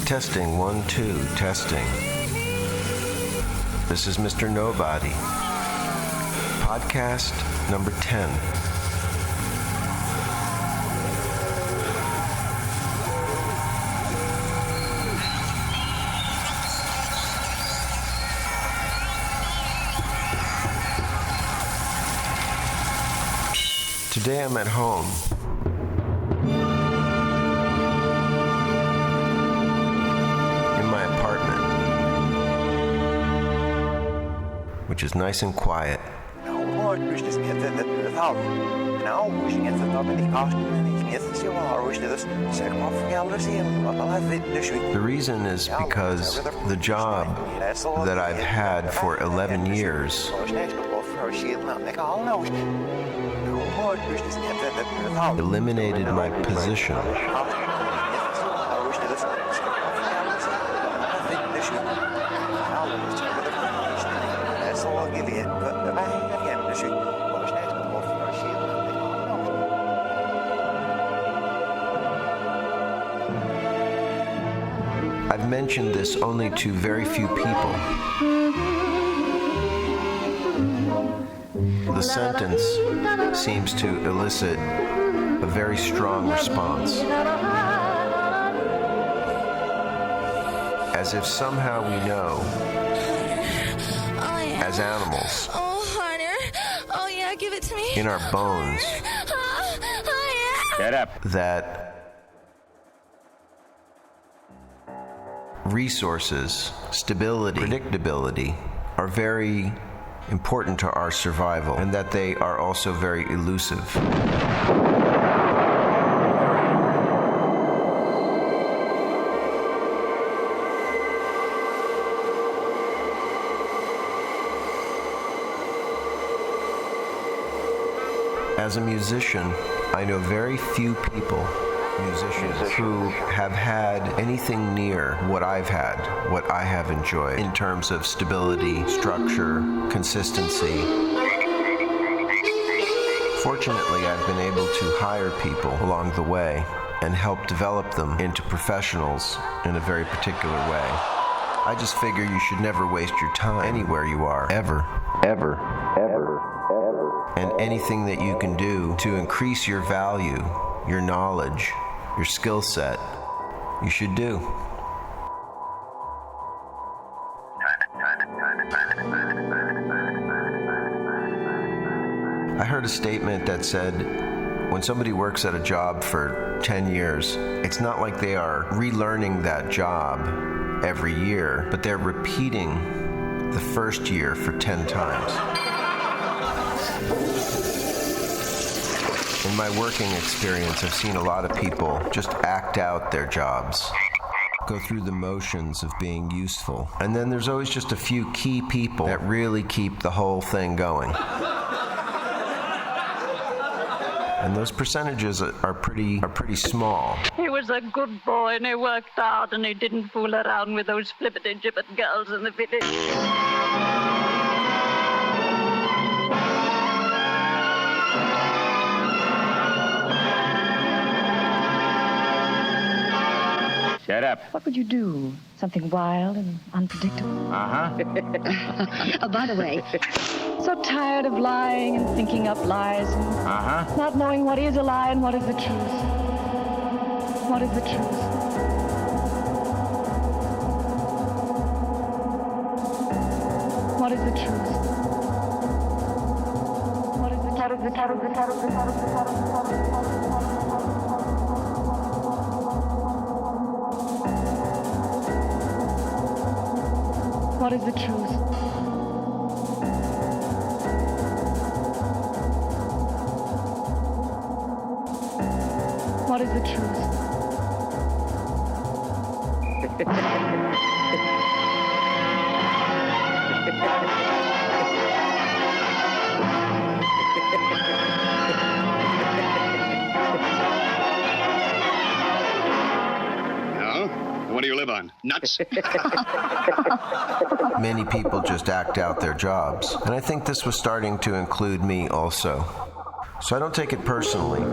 Testing, 1, 2, testing. This is Mr. Nobody. Podcast number 10. Today I'm at home. In my apartment, which is nice and quiet. The reason is because the job that I've had for 11 years eliminated my position. I've mentioned this only to very few people. The sentence seems to elicit a very strong response, as if somehow we know, as animals, give it to me. in our bones, Get up. that resources, stability, predictability are very important to our survival, and that they are also very elusive. As a musician, I know very few people, musicians, who have had anything near what I've had, what I have enjoyed, in terms of stability, structure, consistency. Fortunately, I've been able to hire people along the way and help develop them into professionals in a very particular way. I just figure you should never waste your time anywhere you are, ever. And anything that you can do to increase your value, your knowledge, your skill set, you should do. I heard a statement that said, when somebody works at a job for 10 years, it's not like they are relearning that job every year, but they're repeating the first year for 10 times. In my working experience, I've seen a lot of people just act out their jobs, go through the motions of being useful. And then there's always just a few key people that really keep the whole thing going. And those percentages are pretty small. He was a good boy and he worked hard and he didn't fool around with those flippity-gibbet girls in the village. Shut up. What would you do? Something wild and unpredictable? Uh-huh. Oh, by the way, so tired of lying and thinking up lies and not knowing what is a lie and what is the truth. What is the truth? What is the truth? What is the What is the truth? What is the truth? What do you live on? Nuts? Many people just act out their jobs. And I think this was starting to include me also. So I don't take it personally.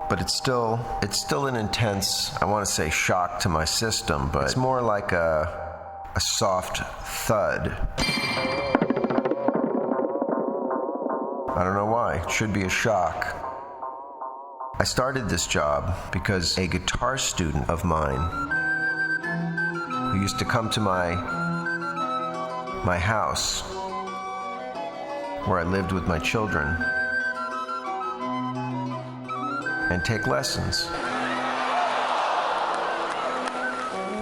But it's still an intense, I want to say shock to my system, but it's more like a soft thud. I don't know why. It should be a shock. I started this job because a guitar student of mine who used to come to my house where I lived with my children and take lessons.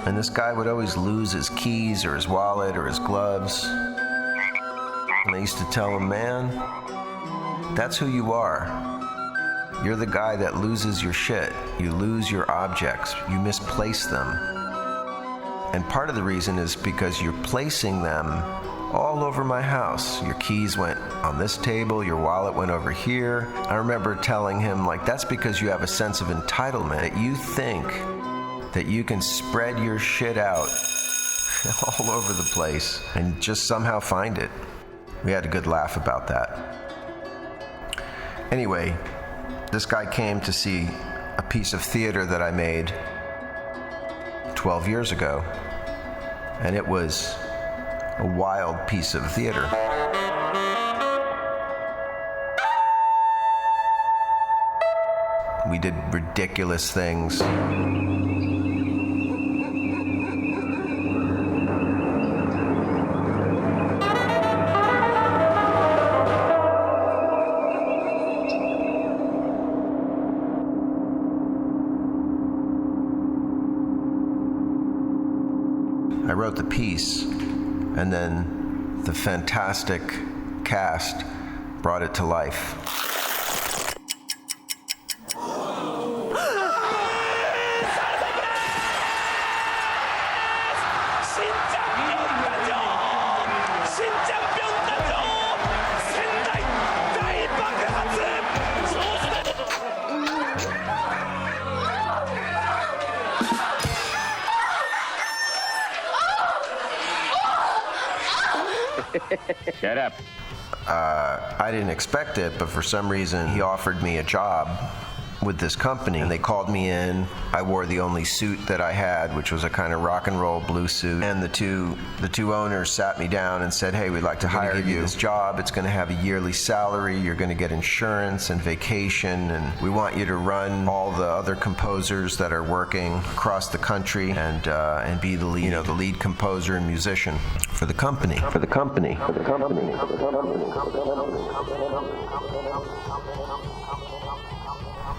And this guy would always lose his keys or his wallet or his gloves. And I used to tell him, man, that's who you are. You're the guy that loses your shit. You lose your objects. You misplace them. And part of the reason is because you're placing them all over my house. Your keys went on this table, your wallet went over here. I remember telling him, like, that's because you have a sense of entitlement, that you think that you can spread your shit out all over the place and just somehow find it. We had a good laugh about that. Anyway, this guy came to see a piece of theater that I made 12 years ago, and it was a wild piece of theater. We did ridiculous things. I wrote the piece, and then the fantastic cast brought it to life. Shut up. I didn't expect it, but for some reason he offered me a job with this company, and they called me in. I wore the only suit that I had, which was a kind of rock and roll blue suit, and the two owners sat me down and said, hey, we'd like to hire you this job. It's going to have a yearly salary. You're going to get insurance and vacation, and we want you to run all the other composers that are working across the country and be the lead, the lead composer and musician for the company.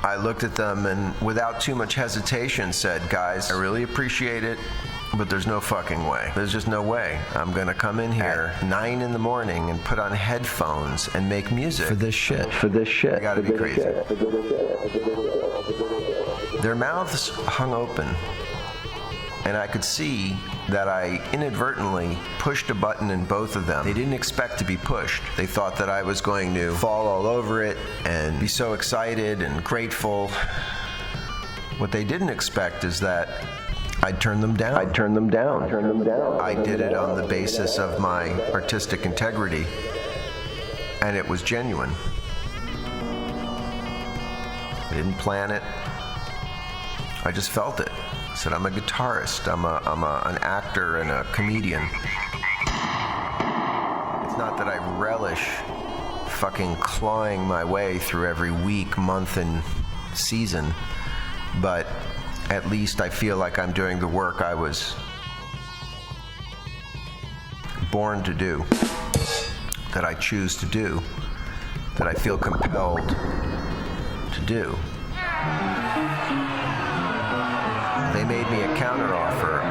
I looked at them and without too much hesitation said, guys, I really appreciate it, but there's no fucking way. There's just no way. I'm gonna come in here at 9 in the morning and put on headphones and make music for this shit. I gotta be crazy. Their mouths hung open, and I could see that I inadvertently pushed a button in both of them. They didn't expect to be pushed. They thought that I was going to fall all over it and be so excited and grateful. What they didn't expect is that I'd turn them down. I did it on the basis of my artistic integrity, and it was genuine. I didn't plan it. I just felt it. I said, I'm a guitarist, I'm an actor and a comedian. It's not that I relish fucking clawing my way through every week, month, and season, but at least I feel like I'm doing the work I was born to do, that I choose to do, that I feel compelled to do. They made me a counteroffer.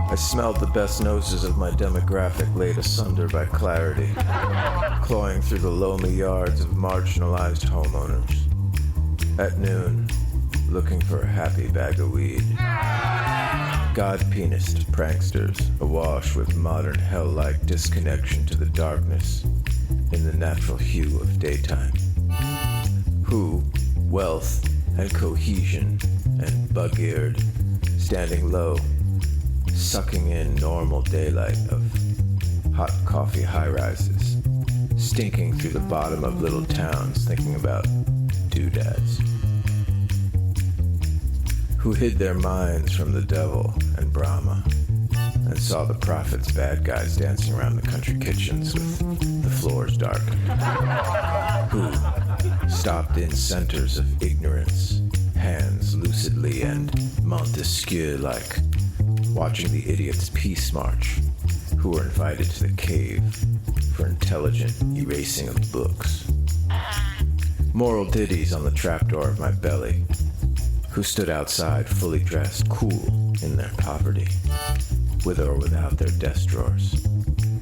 I smelled the best noses of my demographic laid asunder by clarity, clawing through the lonely yards of marginalized homeowners. At noon, looking for a happy bag of weed. God-penist pranksters, awash with modern hell-like disconnection to the darkness in the natural hue of daytime. Who, wealth and cohesion and bug-eared, standing low, sucking in normal daylight of hot coffee high-rises, stinking through the bottom of little towns thinking about doodads, who hid their minds from the devil and Brahma and saw the prophets' bad guys dancing around the country kitchens with the floors darkened, who stopped in centers of ignorance, hands lucidly and Montesquieu-like, watching the idiots' peace march, who were invited to the cave for intelligent erasing of books. Moral ditties on the trapdoor of my belly, who stood outside fully dressed, cool in their poverty, with or without their desk drawers,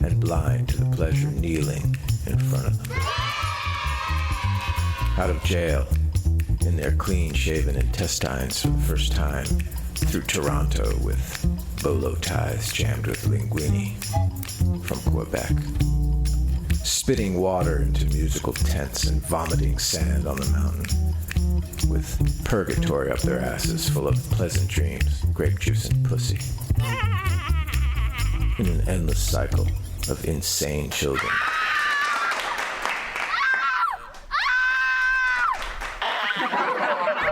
and blind to the pleasure kneeling in front of them. Out of jail, in their clean-shaven intestines for the first time, through Toronto with bolo ties jammed with linguine from Quebec, spitting water into musical tents and vomiting sand on the mountain, with purgatory up their asses full of pleasant dreams, grape juice and pussy, in an endless cycle of insane children.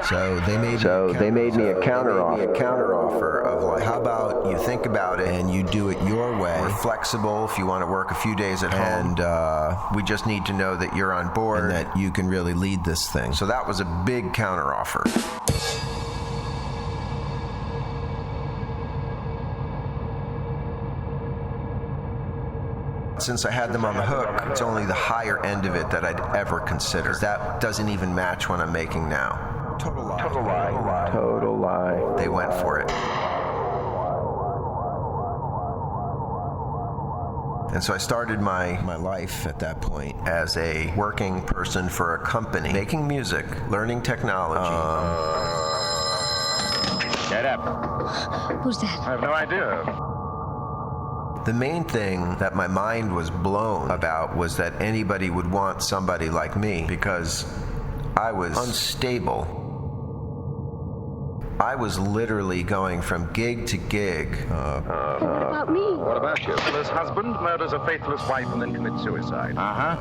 So they made me a counteroffer of like, how about you think about it and you do it your way. We're flexible if you want to work a few days at home, and we just need to know that you're on board and that you can really lead this thing. So that was a big counteroffer. Since I had them on the hook, it's only the higher end of it that I'd ever consider. That doesn't even match what I'm making now. Total lie. Total lie. Total lie. Total lie. They went for it. And so I started my life at that point as a working person for a company, making music, learning technology. Shut up. Who's that? I have no idea. The main thing that my mind was blown about was that anybody would want somebody like me because I was unstable. I was literally going from gig to gig. What about me? What about you? His husband murders a faithless wife and then commits suicide.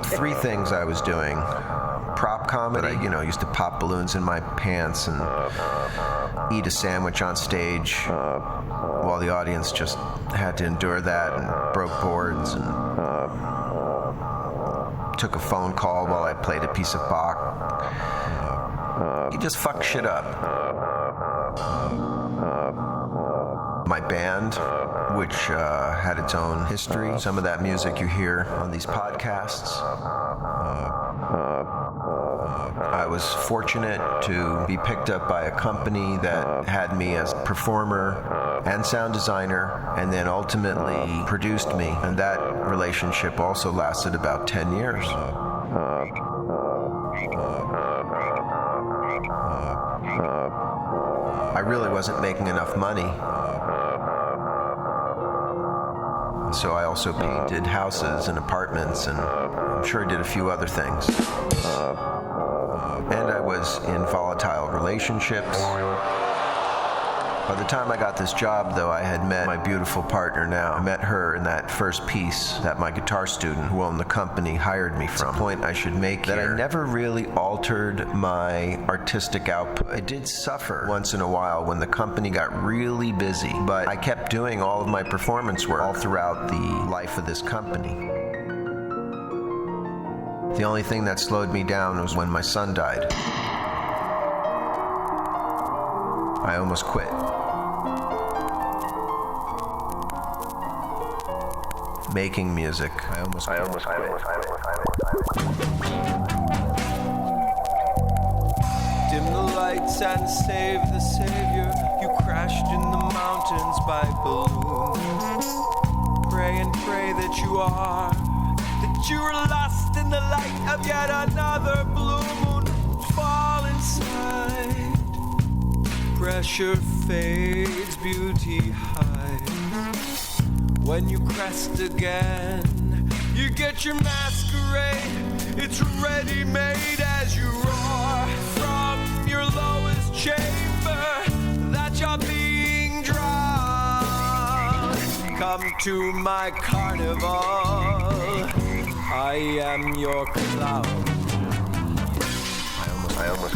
Three things I was doing. Prop comedy. I used to pop balloons in my pants and eat a sandwich on stage while the audience just had to endure that, and broke boards and took a phone call while I played a piece of Bach. You just fuck shit up. My band, which had its own history. Some of that music you hear on these podcasts. I was fortunate to be picked up by a company that had me as performer and sound designer, and then ultimately produced me. And that relationship also lasted about 10 years. I really wasn't making enough money. So I also painted houses and apartments, and I'm sure I did a few other things. And I was in volatile relationships. By the time I got this job, though, I had met my beautiful partner now. I met her in that first piece that my guitar student who owned the company hired me from. It's a point I should make that I never really altered my artistic output. I did suffer once in a while when the company got really busy, but I kept doing all of my performance work all throughout the life of this company. The only thing that slowed me down was when my son died. I almost quit. Making music. I almost quit. Dim the lights and save the savior. You crashed in the mountains by balloon. Pray and pray that you are lost in the light of yet another blue moon. Fall inside. Pressure fades, beauty hides. When you crest again, you get your masquerade. It's ready-made as you roar from your lowest chamber that you're being drowned. Come to my carnival. I am your cloud. I almost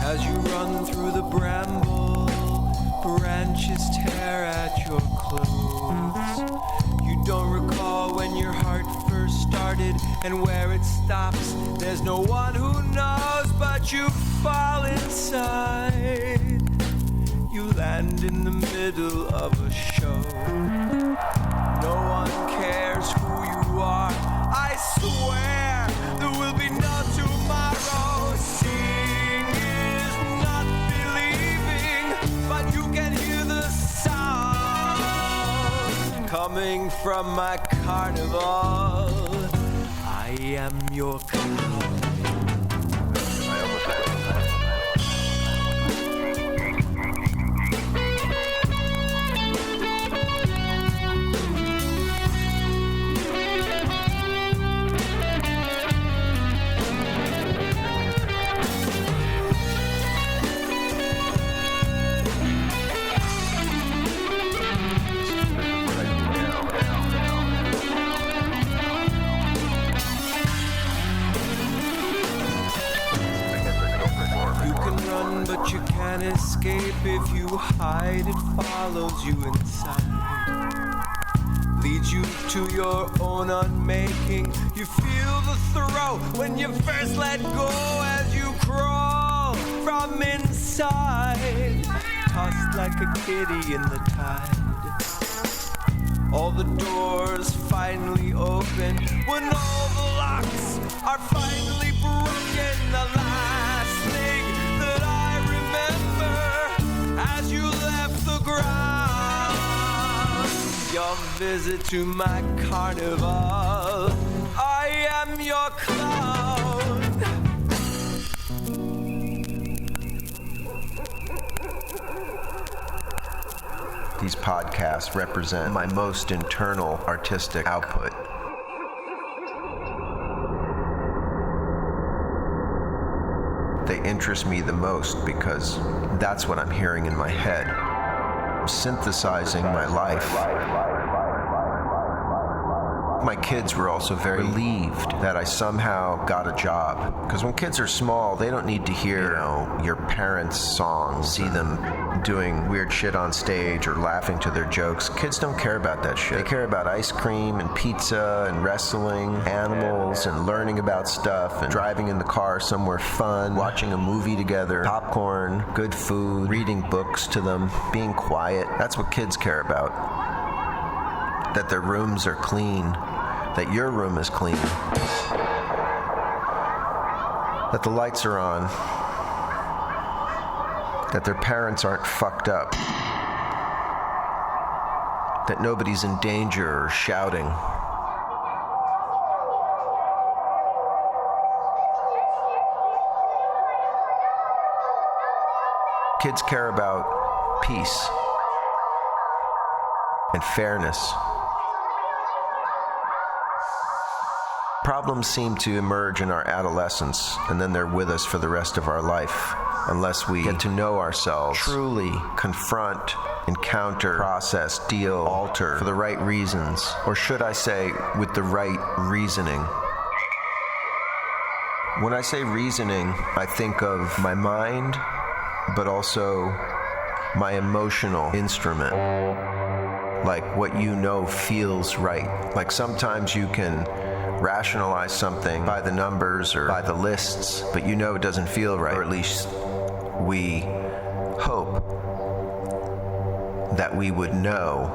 As you run through the bramble, branches tear at your clothes. You don't recall when your heart first started and where it stops. There's no one who knows, but you fall inside. You land in the middle of a show. No one cares who you are. I swear there will be no tomorrow. Seeing is not believing, but you can hear the sound coming from my carnival. I am your cloud. But you can't escape. If you hide, it follows you inside. Leads you to your own unmaking. You feel the throw when you first let go as you crawl from inside. Tossed like a kitty in the tide. All the doors finally open when all the locks are finally broken. The last thing that I remember as you left the ground, your visit to my carnival. I am your clown. These podcasts represent my most internal artistic output. They interest me the most because that's what I'm hearing in my head. I'm synthesizing my life. My kids were also very relieved that I somehow got a job. Because when kids are small, they don't need to hear, your parents' songs, see them doing weird shit on stage or laughing to their jokes. Kids don't care about that shit. They care about ice cream and pizza and wrestling, animals and learning about stuff and driving in the car somewhere fun, watching a movie together, popcorn, good food, reading books to them, being quiet. That's what kids care about. That their rooms are clean, that your room is clean, that the lights are on, that their parents aren't fucked up, that nobody's in danger or shouting. Kids care about peace and fairness. Problems seem to emerge in our adolescence, and then they're with us for the rest of our life, unless we get to know ourselves, truly confront, encounter, process, deal, alter for the right reasons, or should I say, with the right reasoning. When I say reasoning, I think of my mind, but also my emotional instrument. Like what you know feels right. Like sometimes you can rationalize something by the numbers or by the lists, but you know it doesn't feel right, or at least we hope that we would know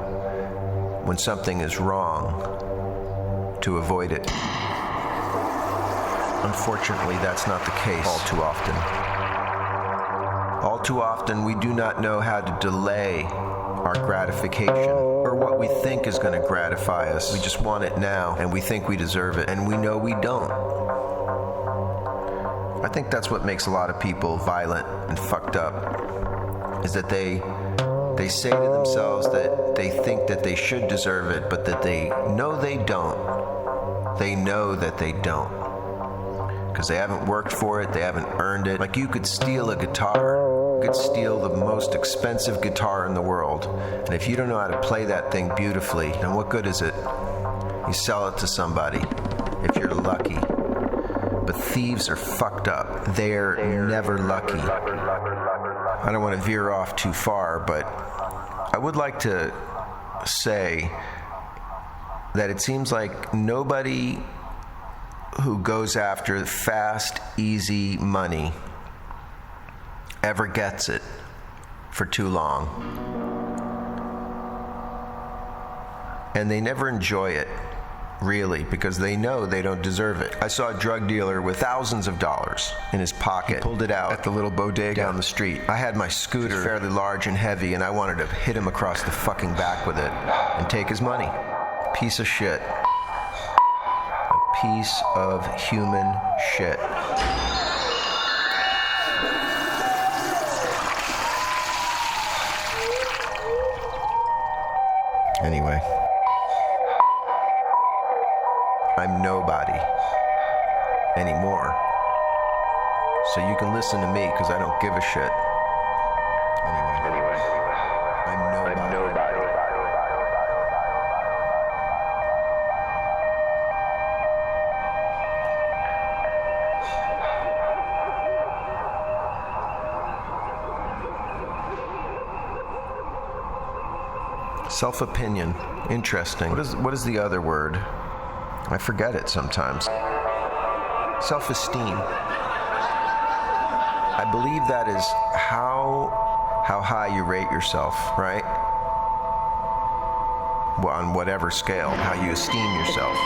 when something is wrong to avoid it. Unfortunately, that's not the case all too often. All too often, we do not know how to delay our gratification, or what we think is going to gratify us. We just want it now, and we think we deserve it, and we know we don't. I think that's what makes a lot of people violent and fucked up, is that they say to themselves that they think that they should deserve it, but that they know they don't. They know that they don't. Because they haven't worked for it, they haven't earned it. Like you could steal a guitar, could steal the most expensive guitar in the world, and if you don't know how to play that thing beautifully, then what good is it? You sell it to somebody, if you're lucky. But thieves are fucked up. They're never lucky. I don't want to veer off too far, but I would like to say that it seems like nobody who goes after fast, easy money ever gets it for too long. And they never enjoy it, really, because they know they don't deserve it. I saw a drug dealer with thousands of dollars in his pocket. He pulled it out at the little bodega down the street. I had my scooter fairly large and heavy, and I wanted to hit him across the fucking back with it and take his money. Piece of shit. A piece of human shit. Anyway. I'm nobody anymore. So you can listen to me because I don't give a shit. Anyway. I'm nobody. Self-opinion. Interesting. What is the other word? I forget it sometimes. Self-esteem. I believe that is how high you rate yourself, right? Well, on whatever scale, how you esteem yourself.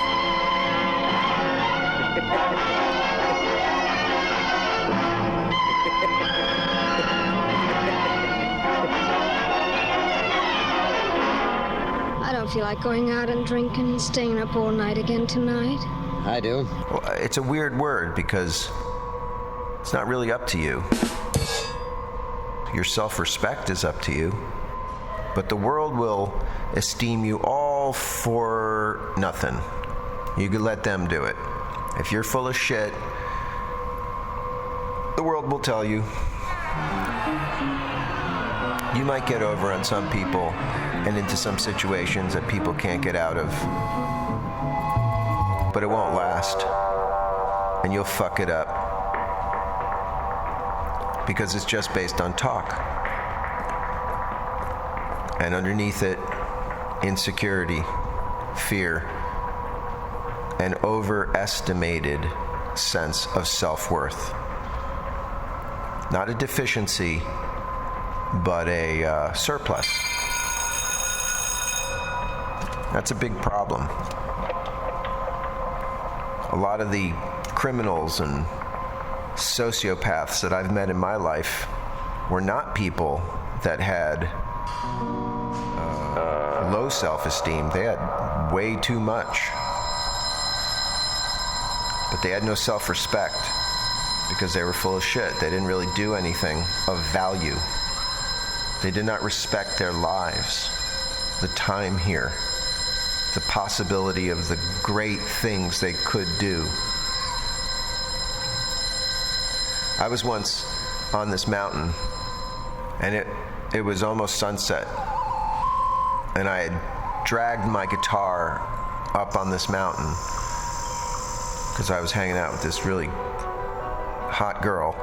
I don't feel like going out and drinking and staying up all night again tonight. I do. Well, it's a weird word because it's not really up to you. Your self-respect is up to you. But the world will esteem you all for nothing. You could let them do it. If you're full of shit, the world will tell you. You might get over on some people and into some situations that people can't get out of. But it won't last. And you'll fuck it up. Because it's just based on talk. And underneath it, insecurity, fear, an overestimated sense of self-worth. Not a deficiency, but a surplus. That's a big problem. A lot of the criminals and sociopaths that I've met in my life were not people that had low self-esteem. They had way too much. But they had no self-respect because they were full of shit. They didn't really do anything of value. They did not respect their lives, the time here, the possibility of the great things they could do. I was once on this mountain, and it was almost sunset, and I had dragged my guitar up on this mountain because I was hanging out with this really hot girl,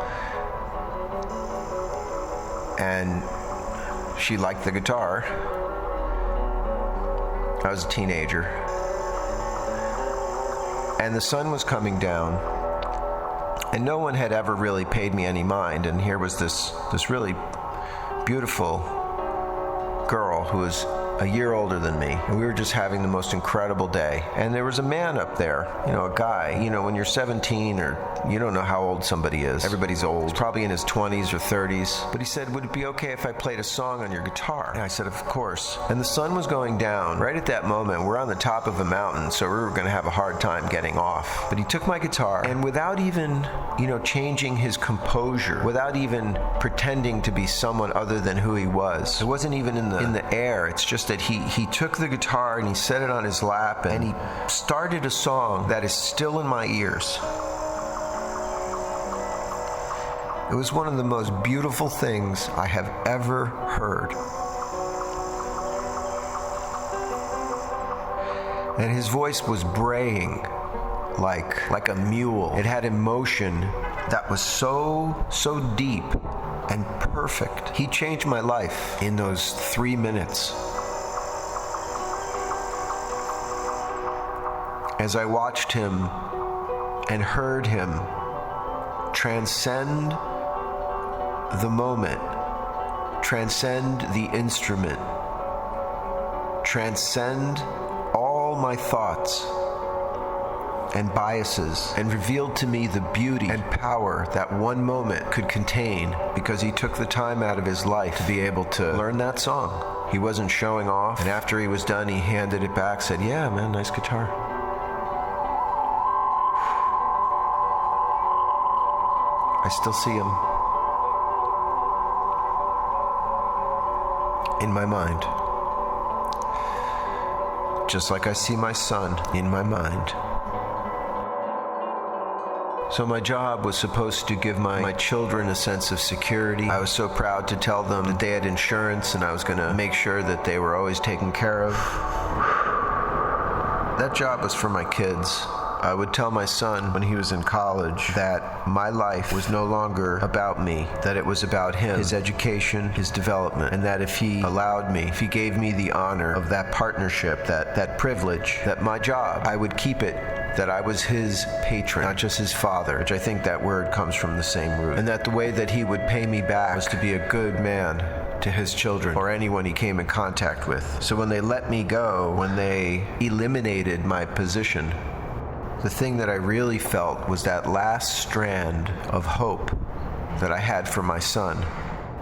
and she liked the guitar. I was a teenager, and the sun was coming down, and no one had ever really paid me any mind. And here was this really beautiful girl who was a year older than me, and we were just having the most incredible day. And there was a man up there, a guy. When you're 17, or you don't know how old somebody is. Everybody's old. He's probably in his 20s or 30s. But he said, "Would it be okay if I played a song on your guitar?" And I said, "Of course." And the sun was going down. Right at that moment, we're on the top of a mountain, so we were going to have a hard time getting off. But he took my guitar, and without even, changing his composure, without even pretending to be someone other than who he was, it wasn't even in the air. It's just that he took the guitar and he set it on his lap, and he started a song that is still in my ears. It was one of the most beautiful things I have ever heard. And his voice was braying like a mule. It had emotion that was so deep and perfect. He changed my life in those 3 minutes. As I watched him and heard him transcend the moment, transcend the instrument, transcend all my thoughts and biases, and revealed to me the beauty and power that one moment could contain, because he took the time out of his life to be able to learn that song. He wasn't showing off, and after he was done, he handed it back, said, "Yeah, man, nice guitar." I still see him in my mind, just like I see my son in my mind. So my job was supposed to give my children a sense of security. I was so proud to tell them that they had insurance, and I was going to make sure that they were always taken care of. That job was for my kids. I would tell my son when he was in college that my life was no longer about me, that it was about him, his education, his development, and that if he allowed me, if he gave me the honor of that partnership, that privilege, that my job, I would keep it, that I was his patron, not just his father, which I think that word comes from the same root, and that the way that he would pay me back was to be a good man to his children or anyone he came in contact with. So when they let me go, when they eliminated my position, the thing that I really felt was that last strand of hope that I had for my son,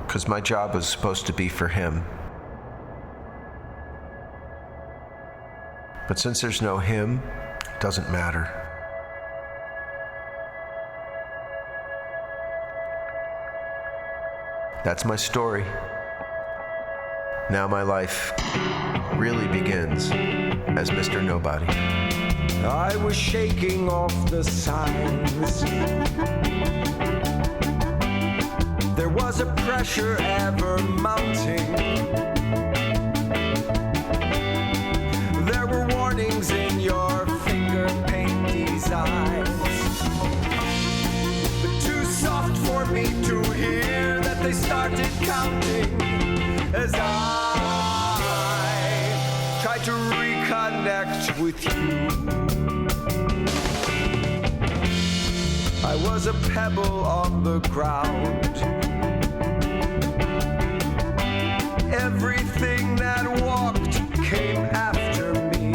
because my job was supposed to be for him. But since there's no him, it doesn't matter. That's my story. Now my life really begins as Mr. Nobody. I was shaking off the signs. There was a pressure ever mounting. There were warnings in your finger paint designs, but too soft for me to hear that they started counting as I tried to reconnect with you. I was a pebble on the ground. Everything that walked came after me.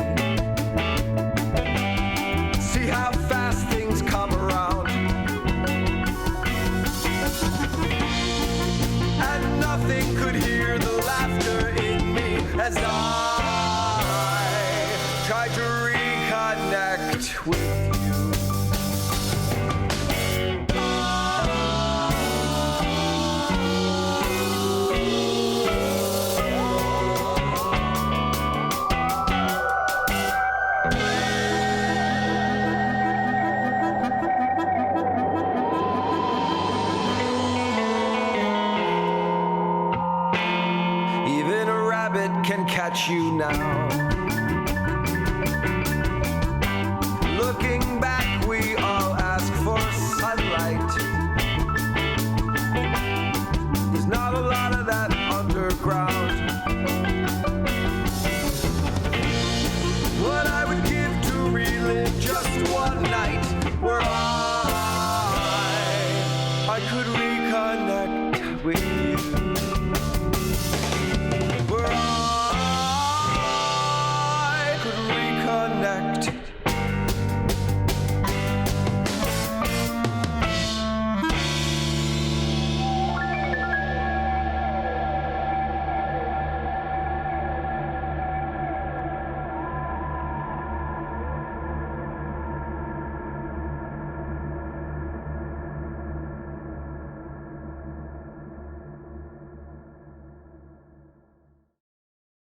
See how fast things come around. And nothing could hear the laughter in me as I tried to reconnect with you. Can catch you now.